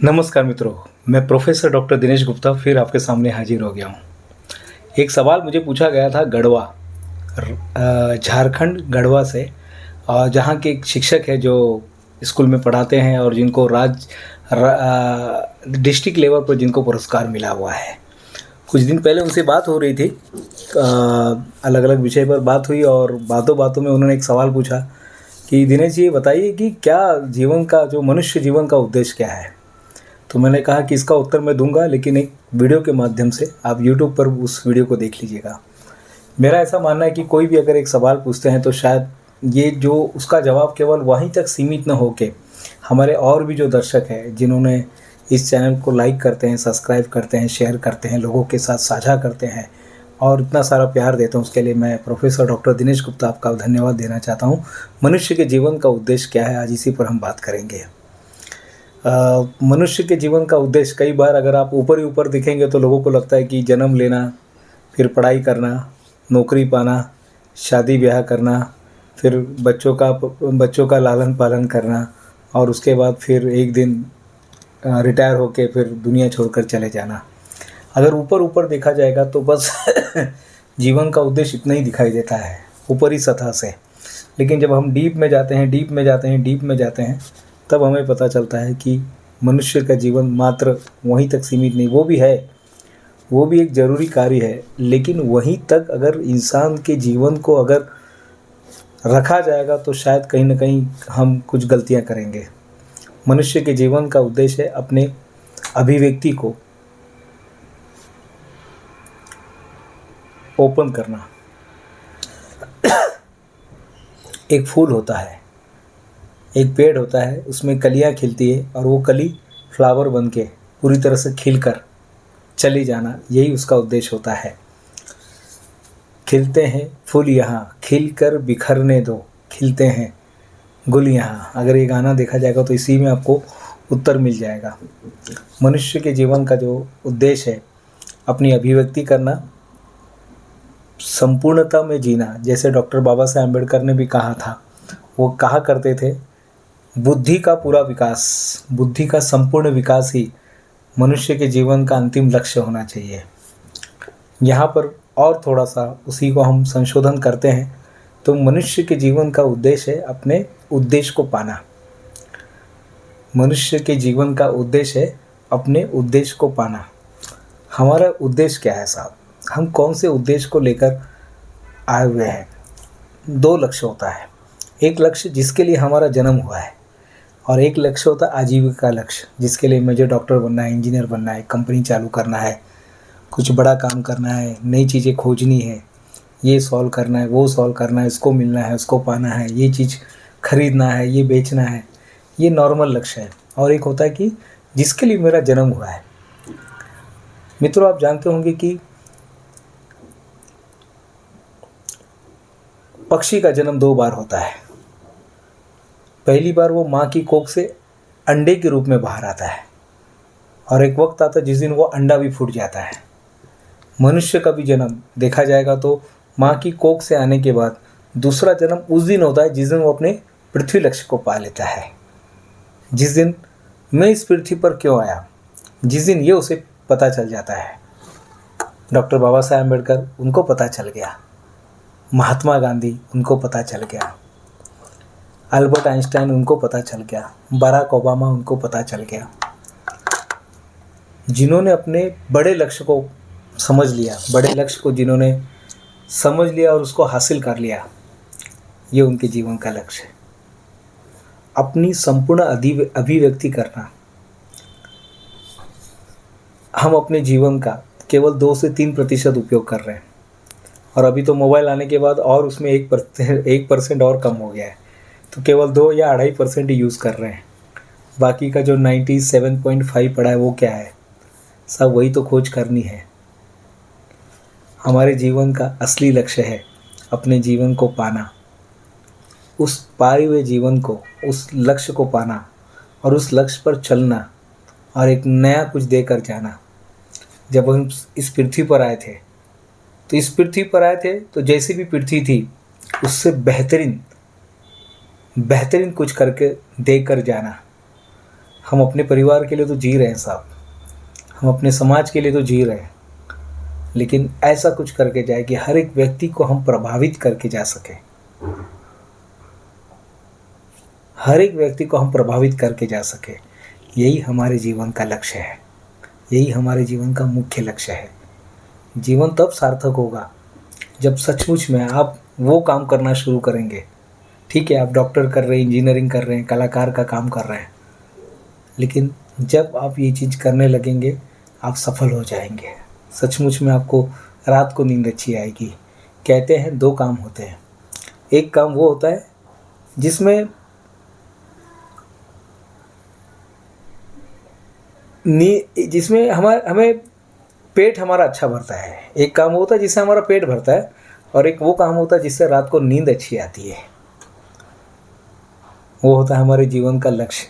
नमस्कार मित्रों, मैं प्रोफेसर डॉक्टर दिनेश गुप्ता फिर आपके सामने हाजिर हो गया हूँ। एक सवाल मुझे पूछा गया था गढ़वा झारखंड गढ़वा से, जहाँ के एक शिक्षक है जो स्कूल में पढ़ाते हैं और जिनको डिस्ट्रिक्ट लेवल पर जिनको पुरस्कार मिला हुआ है। कुछ दिन पहले उनसे बात हो रही थी, अलग अलग विषय पर बात हुई और बातों बातों में उन्होंने एक सवाल पूछा कि दिनेश जी बताइए कि क्या जीवन का जो मनुष्य जीवन का उद्देश्य क्या है। तो मैंने कहा कि इसका उत्तर मैं दूंगा, लेकिन एक वीडियो के माध्यम से आप YouTube पर उस वीडियो को देख लीजिएगा। मेरा ऐसा मानना है कि कोई भी अगर एक सवाल पूछते हैं तो शायद ये जो उसका जवाब केवल वहीं तक सीमित न होके हमारे और भी जो दर्शक हैं जिन्होंने इस चैनल को लाइक करते हैं, सब्सक्राइब करते हैं, शेयर करते हैं, लोगों के साथ साझा करते हैं और इतना सारा प्यार देते हैं, उसके लिए मैं प्रोफेसर डॉक्टर दिनेश गुप्ता आपका धन्यवाद देना चाहता हूँ। मनुष्य के जीवन का उद्देश्य क्या है, आज इसी पर हम बात करेंगे। मनुष्य के जीवन का उद्देश्य, कई बार अगर आप ऊपर ही ऊपर दिखेंगे तो लोगों को लगता है कि जन्म लेना, फिर पढ़ाई करना, नौकरी पाना, शादी ब्याह करना, फिर बच्चों का लालन पालन करना और उसके बाद फिर एक दिन रिटायर होके फिर दुनिया छोड़कर चले जाना। अगर ऊपर ऊपर देखा जाएगा तो बस जीवन का उद्देश्य इतना ही दिखाई देता है ऊपरी सतह से। लेकिन जब हम डीप में जाते हैं तब हमें पता चलता है कि मनुष्य का जीवन मात्र वहीं तक सीमित नहीं, वो भी है, वो भी एक ज़रूरी कार्य है, लेकिन वहीं तक अगर इंसान के जीवन को अगर रखा जाएगा तो शायद कहीं ना कहीं हम कुछ गलतियां करेंगे। मनुष्य के जीवन का उद्देश्य है अपने अभिव्यक्ति को ओपन करना। एक फूल होता है, एक पेड़ होता है, उसमें कलियां खिलती है और वो कली फ्लावर बन के पूरी तरह से खिलकर चली जाना, यही उसका उद्देश्य होता है। खिलते हैं फूल यहाँ, खिल कर बिखरने दो, खिलते हैं गुल यहाँ। अगर ये गाना देखा जाएगा तो इसी में आपको उत्तर मिल जाएगा। मनुष्य के जीवन का जो उद्देश्य है अपनी अभिव्यक्ति करना, संपूर्णता में जीना। जैसे डॉक्टर बाबा साहेब अम्बेडकर ने भी कहा था, वो कहा करते थे, बुद्धि का पूरा विकास, बुद्धि का संपूर्ण विकास ही मनुष्य के जीवन का अंतिम लक्ष्य होना चाहिए। यहाँ पर और थोड़ा सा उसी को हम संशोधन करते हैं तो मनुष्य के जीवन का उद्देश्य है अपने उद्देश्य को पाना। मनुष्य के जीवन का उद्देश्य है अपने उद्देश्य को पाना। हमारा उद्देश्य क्या है साहब, हम कौन से उद्देश्य को लेकर आए हुए हैं। दो लक्ष्य होता है, एक लक्ष्य जिसके लिए हमारा जन्म हुआ है और एक लक्ष्य होता है आजीविका लक्ष्य, जिसके लिए मुझे डॉक्टर बनना है, इंजीनियर बनना है, कंपनी चालू करना है, कुछ बड़ा काम करना है, नई चीज़ें खोजनी है, ये सॉल्व करना है, वो सॉल्व करना है, इसको मिलना है, उसको पाना है, ये चीज़ खरीदना है, ये बेचना है, ये नॉर्मल लक्ष्य है। और एक होता है कि जिसके लिए मेरा जन्म हुआ है। मित्रों, आप जानते होंगे कि पक्षी का जन्म दो बार होता है। पहली बार वो माँ की कोख से अंडे के रूप में बाहर आता है और एक वक्त आता है जिस दिन वो अंडा भी फूट जाता है। मनुष्य का भी जन्म देखा जाएगा तो माँ की कोख से आने के बाद दूसरा जन्म उस दिन होता है जिस दिन वो अपने पृथ्वी लक्ष्य को पा लेता है। जिस दिन मैं इस पृथ्वी पर क्यों आया, जिस दिन ये उसे पता चल जाता है। डॉक्टर बाबा साहेब अम्बेडकर, उनको पता चल गया। महात्मा गांधी, उनको पता चल गया। अल्बर्ट आइंस्टाइन, उनको पता चल गया। बराक ओबामा, उनको पता चल गया। जिन्होंने अपने बड़े लक्ष्य को समझ लिया, बड़े लक्ष्य को जिन्होंने समझ लिया और उसको हासिल कर लिया, ये उनके जीवन का लक्ष्य है। अपनी संपूर्ण अभिव्यक्ति करना। हम अपने जीवन का केवल 2 से 3% उपयोग कर रहे हैं और अभी तो मोबाइल आने के बाद और उसमें 1% और कम हो गया है, तो केवल 2 या 2.5% ही यूज़ कर रहे हैं। बाकी का जो 97.5 पड़ा है वो क्या है, सब वही तो खोज करनी है। हमारे जीवन का असली लक्ष्य है अपने जीवन को पाना, उस पाए हुए जीवन को, उस लक्ष्य को पाना और उस लक्ष्य पर चलना और एक नया कुछ देकर जाना। जब हम इस पृथ्वी पर आए थे तो जैसी भी पृथ्वी थी उससे बेहतरीन कुछ करके देकर जाना। हम अपने परिवार के लिए तो जी रहे हैं साहब, हम अपने समाज के लिए तो जी रहे हैं, लेकिन ऐसा कुछ करके जाए कि हर एक व्यक्ति को हम प्रभावित करके जा सकें, हर एक व्यक्ति को हम प्रभावित करके जा सके। यही हमारे जीवन का लक्ष्य है, यही हमारे जीवन का मुख्य लक्ष्य है। जीवन तब सार्थक होगा जब सचमुच में आप वो काम करना शुरू करेंगे। ठीक है, आप डॉक्टर कर रहे हैं, इंजीनियरिंग कर रहे हैं, कलाकार का काम कर रहे हैं, लेकिन जब आप ये चीज़ करने लगेंगे आप सफल हो जाएंगे। सचमुच में आपको रात को नींद अच्छी आएगी। कहते हैं दो काम होते हैं, एक काम वो होता है जिसमें जिसमें हमें पेट हमारा अच्छा भरता है। एक काम होता है जिससे हमारा पेट भरता है, और एक वो काम होता है जिससे रात को नींद अच्छी आती है। वो होता है हमारे जीवन का लक्ष्य।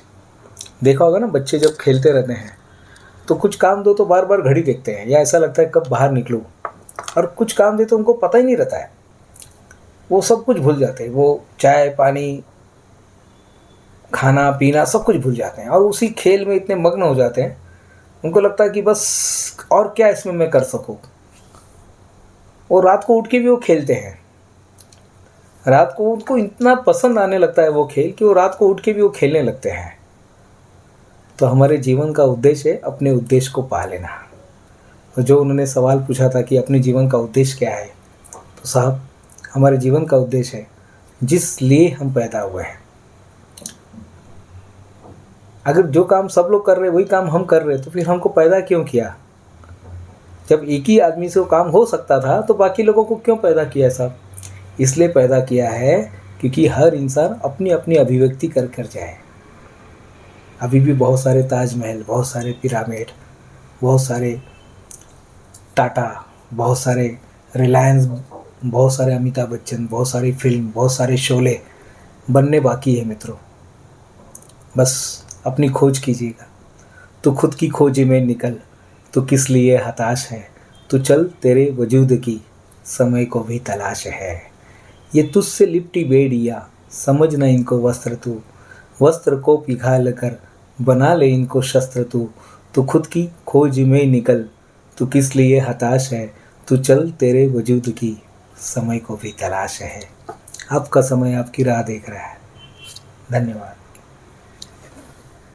देखा होगा ना, बच्चे जब खेलते रहते हैं तो कुछ काम दो तो बार बार घड़ी देखते हैं, या ऐसा लगता है कब बाहर निकलूं, और कुछ काम दे तो उनको पता ही नहीं रहता है, वो सब कुछ भूल जाते हैं। वो चाय पानी खाना पीना सब कुछ भूल जाते हैं, और उसी खेल में इतने मग्न हो जाते हैं, उनको लगता है कि बस और क्या इसमें मैं कर सकूं। और रात को उठ के भी वो खेलते हैं, रात को उनको इतना पसंद आने लगता है वो खेल कि वो रात को उठ के भी वो खेलने लगते हैं। तो हमारे जीवन का उद्देश्य है अपने उद्देश्य को पा लेना। तो जो उन्होंने सवाल पूछा था कि अपने जीवन का उद्देश्य क्या है, तो साहब हमारे जीवन का उद्देश्य है जिस लिए हम पैदा हुए हैं। अगर जो काम सब लोग कर रहे हैं वही काम हम कर रहे हैं, तो फिर हमको पैदा क्यों किया? जब एक ही आदमी से वो काम हो सकता था तो बाकी लोगों को क्यों पैदा किया साहब? इसलिए पैदा किया है क्योंकि हर इंसान अपनी अपनी अभिव्यक्ति कर कर जाए। अभी भी बहुत सारे ताजमहल, बहुत सारे पिरामिड, बहुत सारे टाटा, बहुत सारे रिलायंस, बहुत सारे अमिताभ बच्चन, बहुत सारी फिल्म, बहुत सारे शोले बनने बाकी है मित्रों। बस अपनी खोज कीजिएगा। तो खुद की खोज में निकल, तो किस लिए हताश है, तो चल तेरे वजूद की समय को भी तलाश है। ये तुझसे लिपटी बेड़ियाँ, समझ न इनको वस्त्र तू, वस्त्र को पिघाल कर बना ले इनको शस्त्र तू। तो खुद की खोज में निकल, तो किस लिए हताश है, तो चल तेरे वजूद की समय को भी तलाश है। आपका समय आपकी राह देख रहा है। धन्यवाद।